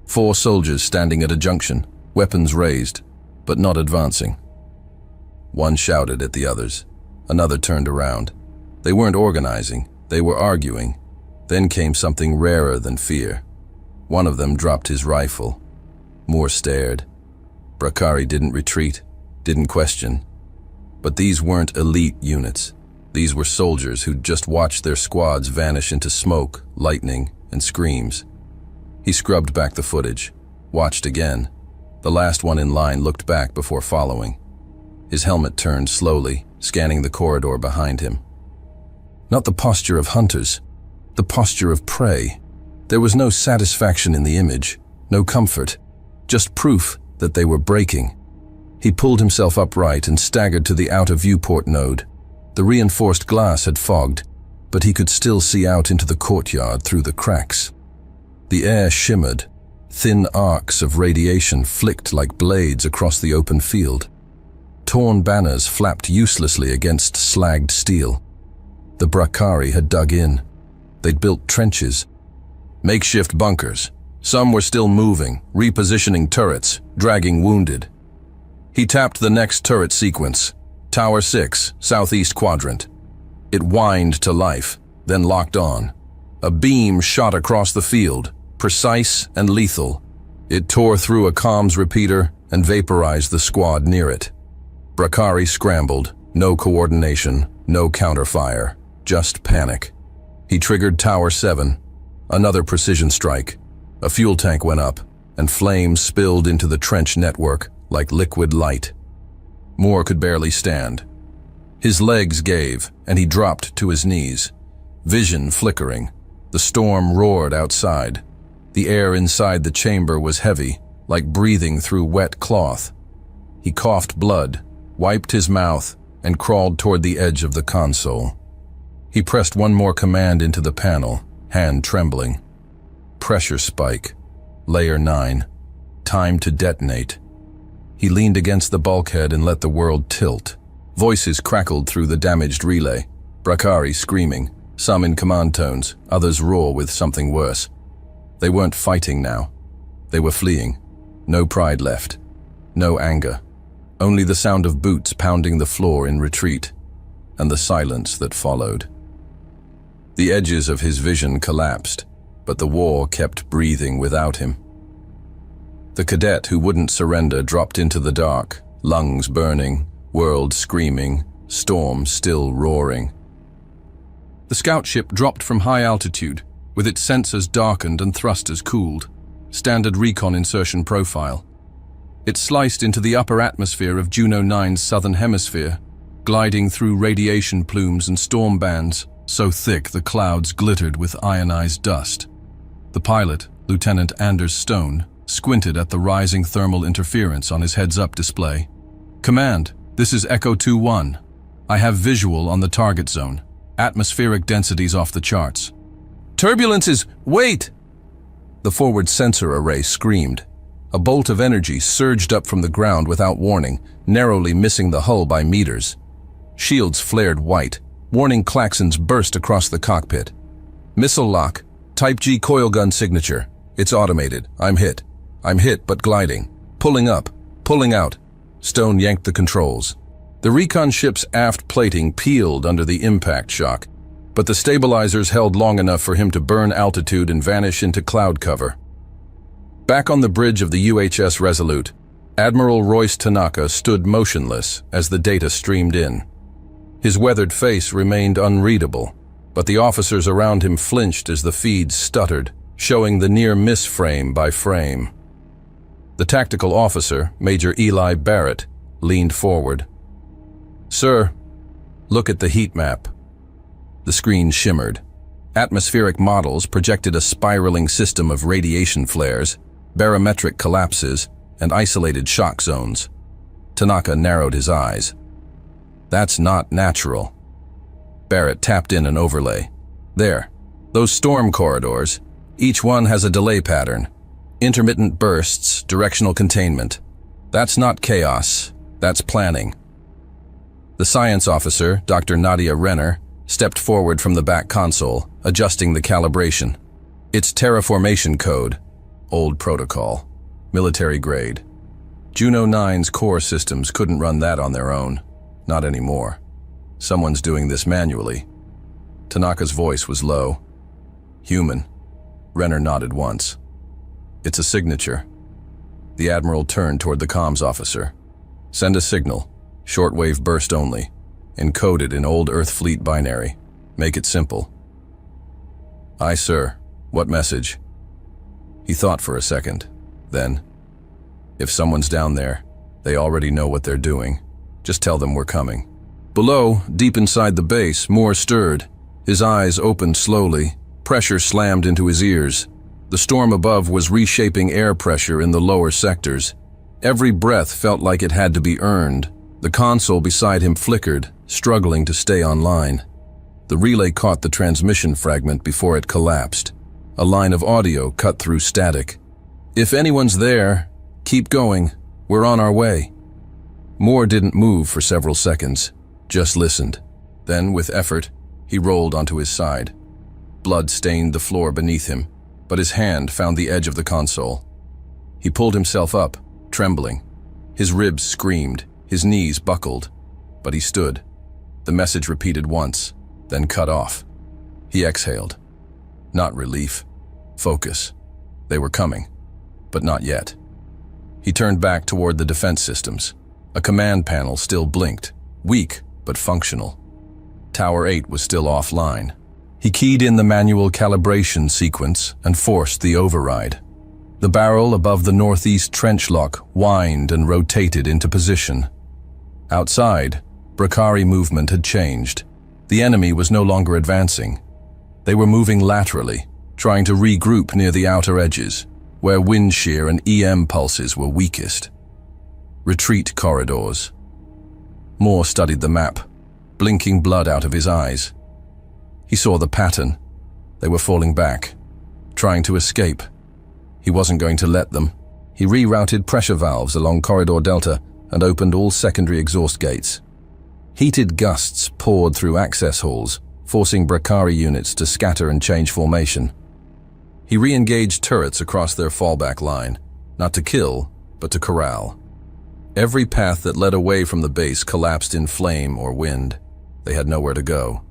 4 soldiers standing at a junction, weapons raised, but not advancing. One shouted at the others. Another turned around. They weren't organizing, they were arguing. Then came something rarer than fear. One of them dropped his rifle. Moore stared. Brakari didn't retreat, didn't question. But these weren't elite units. These were soldiers who'd just watched their squads vanish into smoke, lightning, and screams. He scrubbed back the footage, watched again. The last one in line looked back before following. His helmet turned slowly, scanning the corridor behind him. Not the posture of hunters, the posture of prey. There was no satisfaction in the image, no comfort, just proof that they were breaking. He pulled himself upright and staggered to the outer viewport node. The reinforced glass had fogged, but he could still see out into the courtyard through the cracks. The air shimmered. Thin arcs of radiation flicked like blades across the open field. Torn banners flapped uselessly against slagged steel. The Brakari had dug in. They'd built trenches. Makeshift bunkers. Some were still moving, repositioning turrets, dragging wounded. He tapped the next turret sequence. Tower 6, southeast quadrant. It whined to life, then locked on. A beam shot across the field, precise and lethal. It tore through a comms repeater and vaporized the squad near it. Brakari scrambled, no coordination, no counterfire, just panic. He triggered Tower 7. Another precision strike. A fuel tank went up, and flames spilled into the trench network like liquid light. Moore could barely stand. His legs gave, and he dropped to his knees. Vision flickering. The storm roared outside. The air inside the chamber was heavy, like breathing through wet cloth. He coughed blood, wiped his mouth, and crawled toward the edge of the console. He pressed one more command into the panel, hand trembling. Pressure spike. Layer 9. Time to detonate. He leaned against the bulkhead and let the world tilt. Voices crackled through the damaged relay. Brakari screaming, some in command tones, others raw with something worse. They weren't fighting now. They were fleeing. No pride left. No anger. Only the sound of boots pounding the floor in retreat, and the silence that followed. The edges of his vision collapsed, but the war kept breathing without him. The cadet who wouldn't surrender dropped into the dark, lungs burning, world screaming, storm still roaring. The scout ship dropped from high altitude, with its sensors darkened and thrusters cooled. Standard recon insertion profile. It sliced into the upper atmosphere of Juno 9's southern hemisphere, gliding through radiation plumes and storm bands, so thick the clouds glittered with ionized dust. The pilot, Lieutenant Anders Stone, squinted at the rising thermal interference on his heads-up display. "Command, this is Echo 2-1. I have visual on the target zone. Atmospheric densities off the charts. Turbulences! Wait! The forward sensor array screamed. A bolt of energy surged up from the ground without warning, narrowly missing the hull by meters. Shields flared white. Warning klaxons burst across the cockpit. Missile lock. Type G coil gun signature. It's automated. I'm hit. I'm hit, but gliding. Pulling up. Pulling out. Stone yanked the controls. The recon ship's aft plating peeled under the impact shock, but the stabilizers held long enough for him to burn altitude and vanish into cloud cover. Back on the bridge of the UHS Resolute, Admiral Royce Tanaka stood motionless as the data streamed in. His weathered face remained unreadable, but the officers around him flinched as the feeds stuttered, showing the near-miss frame by frame. The tactical officer, Major Eli Barrett, leaned forward. "Sir, look at the heat map." The screen shimmered. Atmospheric models projected a spiraling system of radiation flares, barometric collapses, and isolated shock zones. Tanaka narrowed his eyes. "That's not natural." Barrett tapped in an overlay. "There, those storm corridors, each one has a delay pattern. Intermittent bursts, directional containment. That's not chaos, that's planning." The science officer, Dr. Nadia Renner, stepped forward from the back console, adjusting the calibration. "It's terraformation code. Old protocol. Military grade. Juno 9's core systems couldn't run that on their own. Not anymore. Someone's doing this manually." Tanaka's voice was low. "Human." Renner nodded once. "It's a signature." The Admiral turned toward the comms officer. "Send a signal. Shortwave burst only. Encoded in old Earth Fleet binary. Make it simple." "Aye, sir. What message?" He thought for a second. Then, "If someone's down there, they already know what they're doing. Just tell them we're coming." Below, deep inside the base, Moore stirred. His eyes opened slowly. Pressure slammed into his ears. The storm above was reshaping air pressure in the lower sectors. Every breath felt like it had to be earned. The console beside him flickered, struggling to stay online. The relay caught the transmission fragment before it collapsed. A line of audio cut through static. "If anyone's there, keep going. We're on our way." Moore didn't move for several seconds, just listened. Then, with effort, he rolled onto his side. Blood stained the floor beneath him, but his hand found the edge of the console. He pulled himself up, trembling. His ribs screamed, his knees buckled, but he stood. The message repeated once, then cut off. He exhaled. Not relief. Focus. They were coming, but not yet. He turned back toward the defense systems. A command panel still blinked, weak but functional. Tower 8 was still offline. He keyed in the manual calibration sequence and forced the override. The barrel above the northeast trench lock whined and rotated into position. Outside, Brakari movement had changed. The enemy was no longer advancing. They were moving laterally, trying to regroup near the outer edges, where wind shear and EM pulses were weakest. Retreat corridors. Moore studied the map, blinking blood out of his eyes. He saw the pattern. They were falling back, trying to escape. He wasn't going to let them. He rerouted pressure valves along Corridor Delta and opened all secondary exhaust gates. Heated gusts poured through access halls, forcing Brakari units to scatter and change formation. He re-engaged turrets across their fallback line, not to kill, but to corral. Every path that led away from the base collapsed in flame or wind. They had nowhere to go.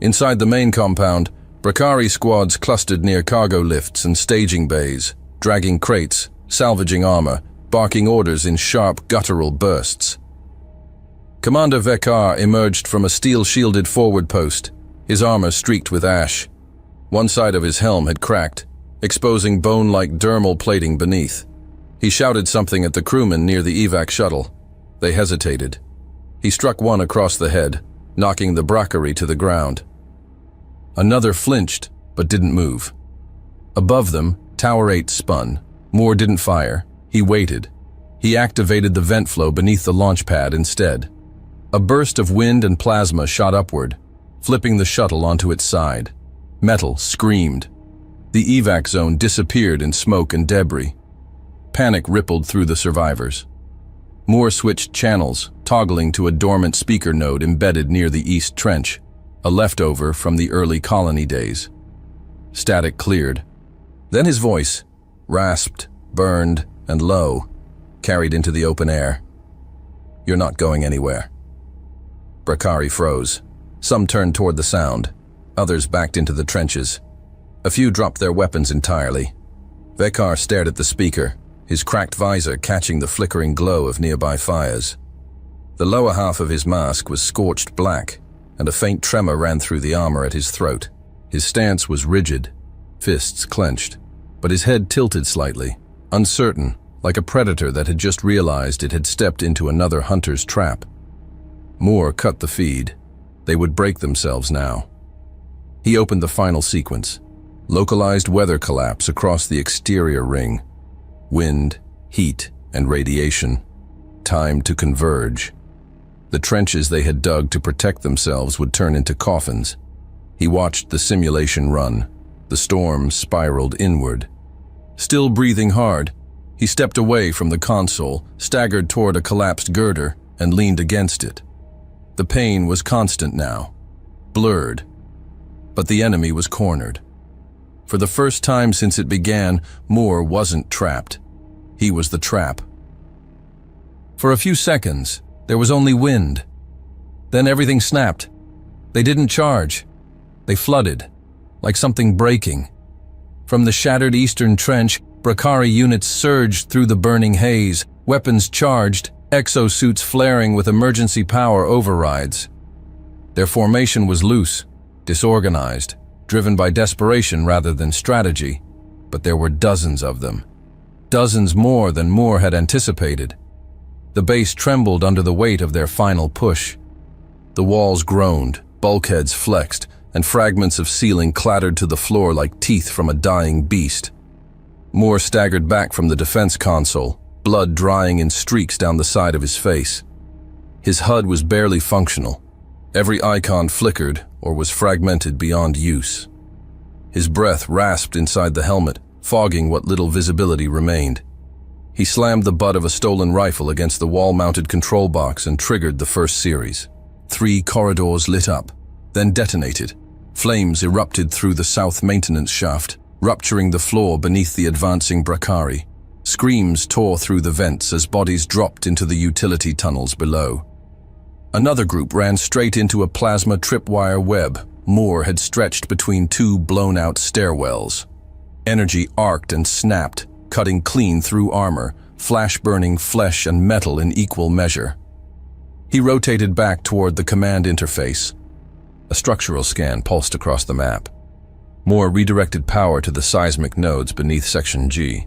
Inside the main compound, Brakari squads clustered near cargo lifts and staging bays, dragging crates, salvaging armor, barking orders in sharp, guttural bursts. Commander Vekar emerged from a steel-shielded forward post, his armor streaked with ash. One side of his helm had cracked, exposing bone-like dermal plating beneath. He shouted something at the crewmen near the evac shuttle. They hesitated. He struck one across the head, knocking the Brakari to the ground. Another flinched, but didn't move. Above them, Tower 8 spun. Moore didn't fire. He waited. He activated the vent flow beneath the launch pad instead. A burst of wind and plasma shot upward, flipping the shuttle onto its side. Metal screamed. The evac zone disappeared in smoke and debris. Panic rippled through the survivors. Moore switched channels, toggling to a dormant speaker node embedded near the East Trench, a leftover from the early colony days. Static cleared. Then his voice, rasped, burned, and low, carried into the open air. "You're not going anywhere." Brackari froze. Some turned toward the sound. Others backed into the trenches. A few dropped their weapons entirely. Vekar stared at the speaker, his cracked visor catching the flickering glow of nearby fires. The lower half of his mask was scorched black, and a faint tremor ran through the armor at his throat. His stance was rigid, fists clenched, but his head tilted slightly, uncertain, like a predator that had just realized it had stepped into another hunter's trap. Moore cut the feed. They would break themselves now. He opened the final sequence. Localized weather collapse across the exterior ring. Wind, heat, and radiation. Time to converge. The trenches they had dug to protect themselves would turn into coffins. He watched the simulation run. The storm spiraled inward. Still breathing hard, he stepped away from the console, staggered toward a collapsed girder, and leaned against it. The pain was constant now, blurred. But the enemy was cornered. For the first time since it began, Moore wasn't trapped. He was the trap. For a few seconds, there was only wind. Then everything snapped. They didn't charge. They flooded, like something breaking. From the shattered eastern trench, Brackari units surged through the burning haze, weapons charged, exosuits flaring with emergency power overrides. Their formation was loose, disorganized, driven by desperation rather than strategy, but there were dozens of them. Dozens more than Moore had anticipated. The base trembled under the weight of their final push. The walls groaned, bulkheads flexed, and fragments of ceiling clattered to the floor like teeth from a dying beast. Moore staggered back from the defense console, blood drying in streaks down the side of his face. His HUD was barely functional. Every icon flickered or was fragmented beyond use. His breath rasped inside the helmet, fogging what little visibility remained. He slammed the butt of a stolen rifle against the wall-mounted control box and triggered the first series. 3 corridors lit up, then detonated. Flames erupted through the south maintenance shaft, rupturing the floor beneath the advancing Brackari. Screams tore through the vents as bodies dropped into the utility tunnels below. Another group ran straight into a plasma tripwire web Moore had stretched between 2 blown-out stairwells. Energy arced and snapped, cutting clean through armor, flash-burning flesh and metal in equal measure. He rotated back toward the command interface. A structural scan pulsed across the map. Moore redirected power to the seismic nodes beneath Section G.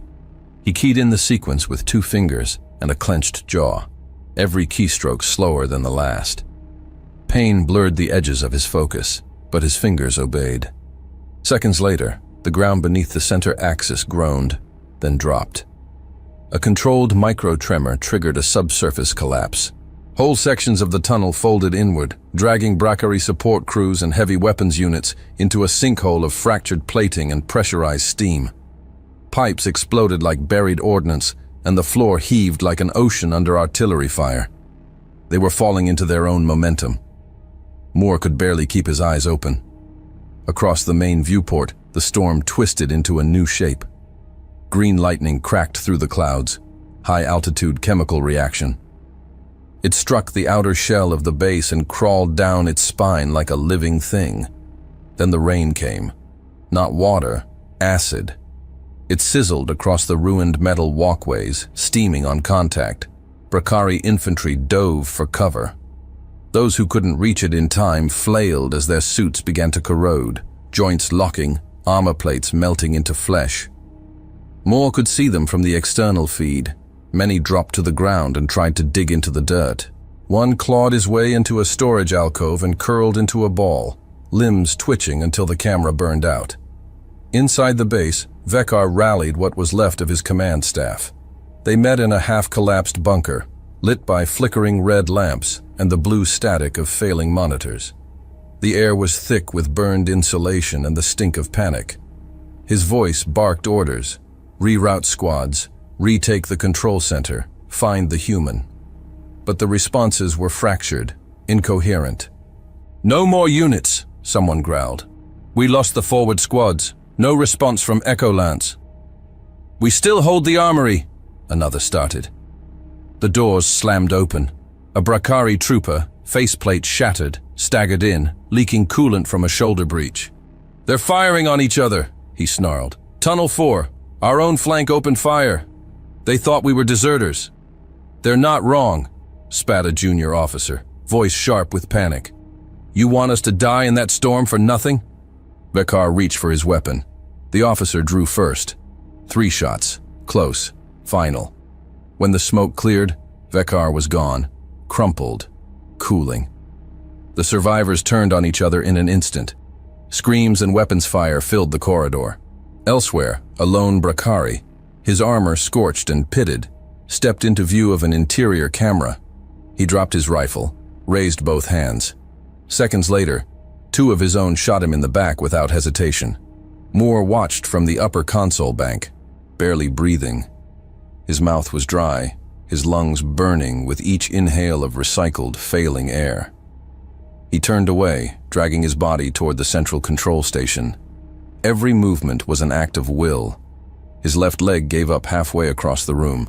He keyed in the sequence with 2 fingers and a clenched jaw, every keystroke slower than the last. Pain blurred the edges of his focus, but his fingers obeyed. Seconds later, the ground beneath the center axis groaned, then dropped. A controlled micro-tremor triggered a subsurface collapse. Whole sections of the tunnel folded inward, dragging Brackari support crews and heavy weapons units into a sinkhole of fractured plating and pressurized steam. Pipes exploded like buried ordnance, and the floor heaved like an ocean under artillery fire. They were falling into their own momentum. Moore could barely keep his eyes open. Across the main viewport, the storm twisted into a new shape. Green lightning cracked through the clouds, high-altitude chemical reaction. It struck the outer shell of the base and crawled down its spine like a living thing. Then the rain came. Not water, acid. It sizzled across the ruined metal walkways, steaming on contact. Brackari infantry dove for cover. Those who couldn't reach it in time flailed as their suits began to corrode, joints locking, armor plates melting into flesh. Moore could see them from the external feed. Many dropped to the ground and tried to dig into the dirt. One clawed his way into a storage alcove and curled into a ball, limbs twitching until the camera burned out. Inside the base, Vekar rallied what was left of his command staff. They met in a half-collapsed bunker, lit by flickering red lamps and the blue static of failing monitors. The air was thick with burned insulation and the stink of panic. His voice barked orders: reroute squads, retake the control center, find the human. But the responses were fractured, incoherent. "No more units," someone growled. "We lost the forward squads. No response from Echo Lance." "We still hold the armory," another started. The doors slammed open. A Brakari trooper, faceplate shattered, staggered in, leaking coolant from a shoulder breach. "They're firing on each other," he snarled. "Tunnel 4, our own flank opened fire. They thought we were deserters." "They're not wrong," spat a junior officer, voice sharp with panic. "You want us to die in that storm for nothing?" Vekar reached for his weapon. The officer drew first. 3 shots. Close. Final. When the smoke cleared, Vekar was gone. Crumpled. Cooling. The survivors turned on each other in an instant. Screams and weapons fire filled the corridor. Elsewhere, a lone Brakari, his armor scorched and pitted, stepped into view of an interior camera. He dropped his rifle, raised both hands. Seconds later, 2 of his own shot him in the back without hesitation. Moore watched from the upper console bank, barely breathing. His mouth was dry, his lungs burning with each inhale of recycled, failing air. He turned away, dragging his body toward the central control station. Every movement was an act of will. His left leg gave up halfway across the room.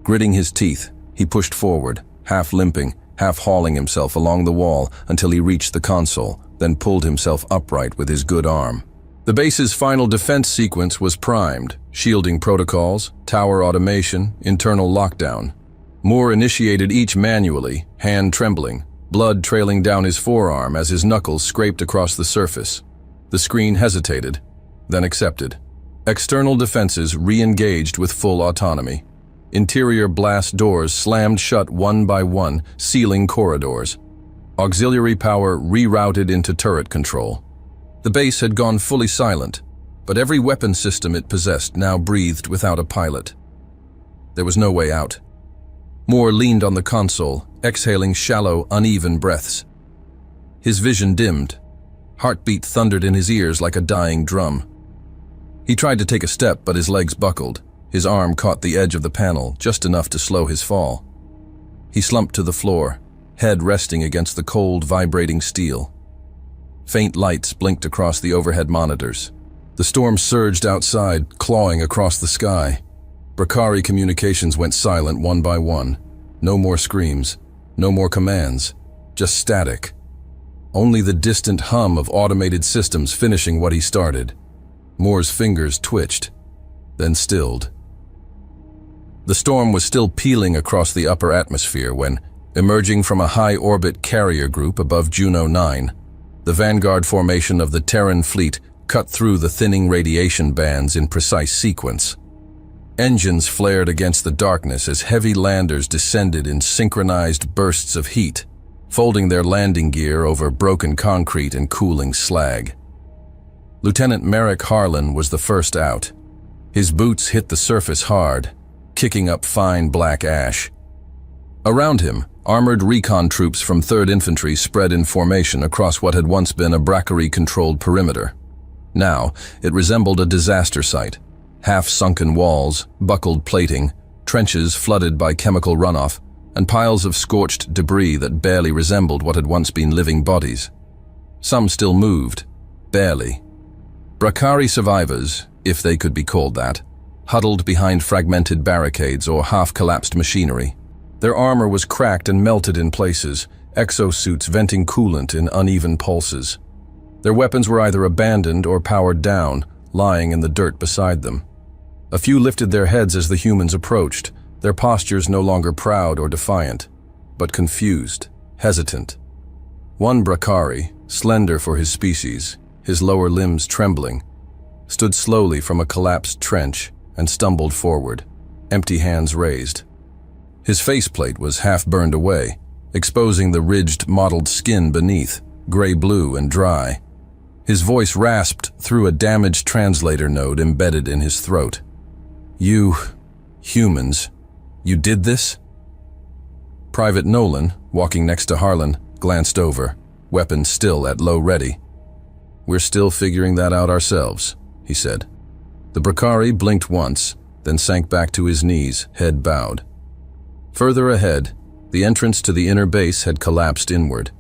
Gritting his teeth, he pushed forward, half limping, half hauling himself along the wall until he reached the console, then pulled himself upright with his good arm. The base's final defense sequence was primed: shielding protocols, tower automation, internal lockdown. Moore initiated each manually, hand trembling, blood trailing down his forearm as his knuckles scraped across the surface. The screen hesitated, then accepted. External defenses re-engaged with full autonomy. Interior blast doors slammed shut one by one, sealing corridors. Auxiliary power rerouted into turret control. The base had gone fully silent, but every weapon system it possessed now breathed without a pilot. There was no way out. Moore leaned on the console, exhaling shallow, uneven breaths. His vision dimmed. Heartbeat thundered in his ears like a dying drum. He tried to take a step, but his legs buckled. His arm caught the edge of the panel, just enough to slow his fall. He slumped to the floor, head resting against the cold, vibrating steel. Faint lights blinked across the overhead monitors. The storm surged outside, clawing across the sky. Brakari communications went silent one by one. No more screams, no more commands, just static. Only the distant hum of automated systems finishing what he started. Moore's fingers twitched, then stilled. The storm was still peeling across the upper atmosphere when, emerging from a high-orbit carrier group above Juno 9, the vanguard formation of the Terran fleet cut through the thinning radiation bands in precise sequence. Engines flared against the darkness as heavy landers descended in synchronized bursts of heat, folding their landing gear over broken concrete and cooling slag. Lieutenant Merrick Harlan was the first out. His boots hit the surface hard, kicking up fine black ash. Around him, armored recon troops from 3rd Infantry spread in formation across what had once been a Brakari-controlled perimeter. Now, it resembled a disaster site. Half-sunken walls, buckled plating, trenches flooded by chemical runoff, and piles of scorched debris that barely resembled what had once been living bodies. Some still moved, barely. Brakari survivors, if they could be called that, huddled behind fragmented barricades or half-collapsed machinery. Their armor was cracked and melted in places, exosuits venting coolant in uneven pulses. Their weapons were either abandoned or powered down, lying in the dirt beside them. A few lifted their heads as the humans approached, their postures no longer proud or defiant, but confused, hesitant. One Brakari, slender for his species, his lower limbs trembling, stood slowly from a collapsed trench and stumbled forward, empty hands raised. His faceplate was half burned away, exposing the ridged, mottled skin beneath, gray-blue and dry. His voice rasped through a damaged translator node embedded in his throat. "You, humans, you did this?" Private Nolan, walking next to Harlan, glanced over, weapons still at low ready. "We're still figuring that out ourselves," he said. The Brakari blinked once, then sank back to his knees, head bowed. Further ahead, the entrance to the inner base had collapsed inward.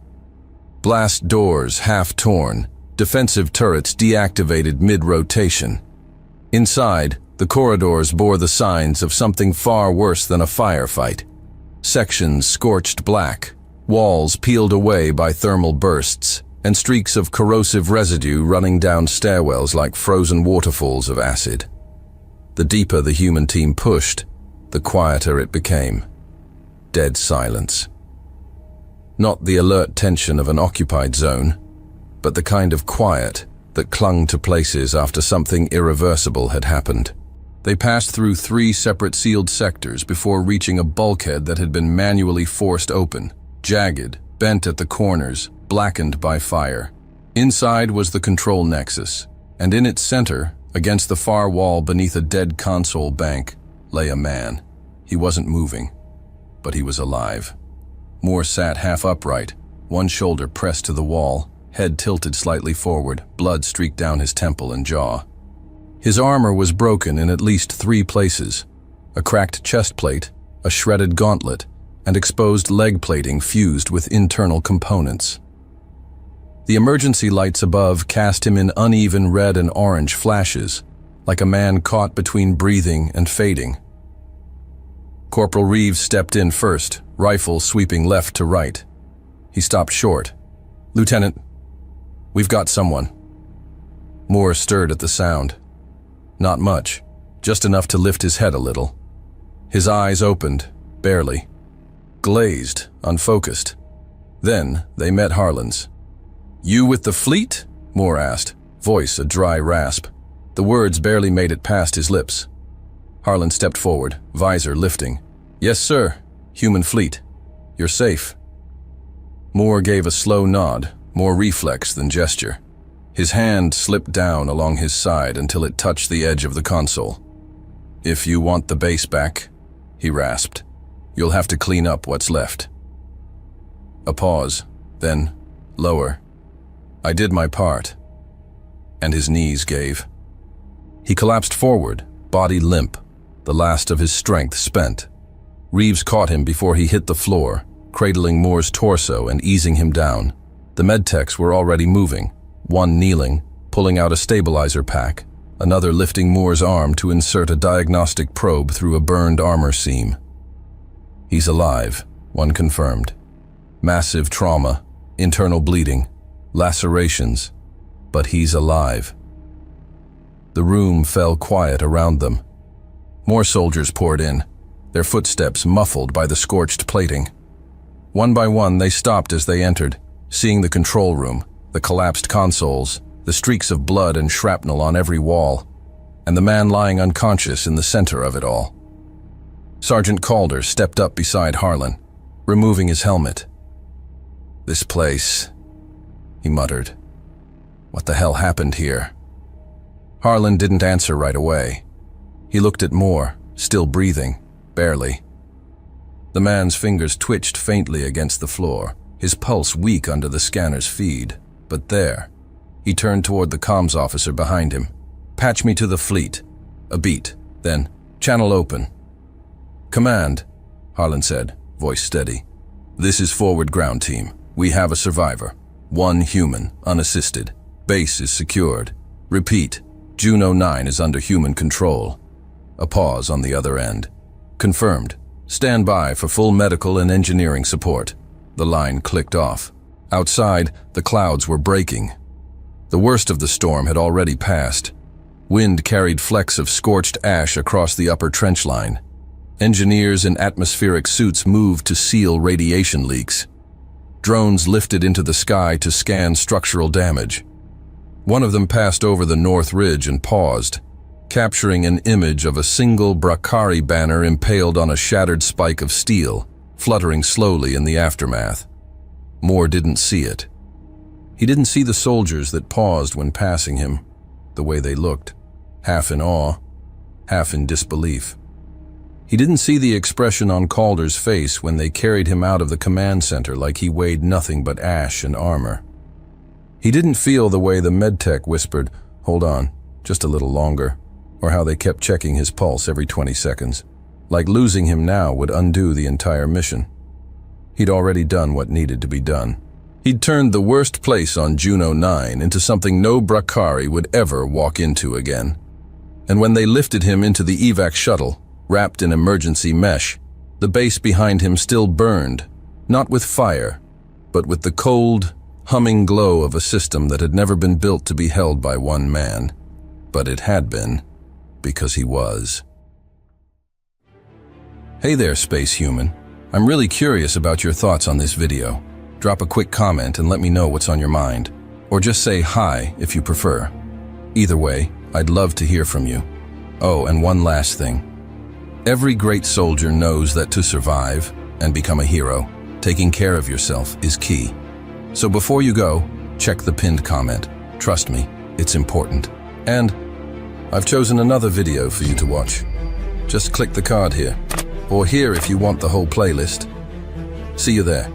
Blast doors half torn, defensive turrets deactivated mid-rotation. Inside, the corridors bore the signs of something far worse than a firefight. Sections scorched black, walls peeled away by thermal bursts, and streaks of corrosive residue running down stairwells like frozen waterfalls of acid. The deeper the human team pushed, the quieter it became. Dead silence. Not the alert tension of an occupied zone, but the kind of quiet that clung to places after something irreversible had happened. They passed through 3 separate sealed sectors before reaching a bulkhead that had been manually forced open, jagged, bent at the corners, blackened by fire. Inside was the control nexus, and in its center, against the far wall beneath a dead console bank, lay a man. He wasn't moving, but he was alive. Moore sat half upright, one shoulder pressed to the wall, head tilted slightly forward, blood streaked down his temple and jaw. His armor was broken in at least 3 places: a cracked chest plate, a shredded gauntlet, and exposed leg plating fused with internal components. The emergency lights above cast him in uneven red and orange flashes, like a man caught between breathing and fading. Corporal Reeves stepped in first, rifle sweeping left to right. He stopped short. "Lieutenant, we've got someone." Moore stirred at the sound. Not much, just enough to lift his head a little. His eyes opened, barely. Glazed, unfocused. Then they met Harlan's. "You with the fleet?" Moore asked, voice a dry rasp. The words barely made it past his lips. Harlan stepped forward, visor lifting. "Yes, sir. Human fleet. You're safe." Moore gave a slow nod, more reflex than gesture. His hand slipped down along his side until it touched the edge of the console. "If you want the base back," he rasped, "you'll have to clean up what's left." A pause, then, lower. "I did my part." And his knees gave. He collapsed forward, body limp, the last of his strength spent. Reeves caught him before he hit the floor, cradling Moore's torso and easing him down. The medtechs were already moving, one kneeling, pulling out a stabilizer pack, another lifting Moore's arm to insert a diagnostic probe through a burned armor seam. "He's alive," one confirmed. "Massive trauma, internal bleeding, lacerations, but he's alive." The room fell quiet around them. More soldiers poured in, their footsteps muffled by the scorched plating. One by one they stopped as they entered, seeing the control room, the collapsed consoles, the streaks of blood and shrapnel on every wall, and the man lying unconscious in the center of it all. Sergeant Calder stepped up beside Harlan, removing his helmet. "This place," he muttered. "What the hell happened here?" Harlan didn't answer right away. He looked at Moore, still breathing, barely. The man's fingers twitched faintly against the floor, his pulse weak under the scanner's feed. But there, he turned toward the comms officer behind him. "Patch me to the fleet." A beat, then, "Channel open." "Command," Harlan said, voice steady. "This is forward ground team. We have a survivor. 1 human, unassisted. Base is secured. Repeat, Juno 9 is under human control." A pause on the other end. "Confirmed. Stand by for full medical and engineering support." The line clicked off. Outside, the clouds were breaking. The worst of the storm had already passed. Wind carried flecks of scorched ash across the upper trench line. Engineers in atmospheric suits moved to seal radiation leaks. Drones lifted into the sky to scan structural damage. One of them passed over the north ridge and paused, capturing an image of a single Brakari banner impaled on a shattered spike of steel, fluttering slowly in the aftermath. Moore didn't see it. He didn't see the soldiers that paused when passing him, the way they looked, half in awe, half in disbelief. He didn't see the expression on Calder's face when they carried him out of the command center like he weighed nothing but ash and armor. He didn't feel the way the medtech whispered, "Hold on, just a little longer," or how they kept checking his pulse every 20 seconds, like losing him now would undo the entire mission. He'd already done what needed to be done. He'd turned the worst place on Juno 9 into something no Brakari would ever walk into again. And when they lifted him into the evac shuttle, wrapped in emergency mesh, the base behind him still burned, not with fire, but with the cold, humming glow of a system that had never been built to be held by one man. But it had been, because he was. Hey there, space human. I'm really curious about your thoughts on this video. Drop a quick comment and let me know what's on your mind. Or just say hi if you prefer. Either way, I'd love to hear from you. Oh, and one last thing. Every great soldier knows that to survive and become a hero, taking care of yourself is key. So before you go, check the pinned comment. Trust me, it's important. And I've chosen another video for you to watch. Just click the card here, or here if you want the whole playlist. See you there.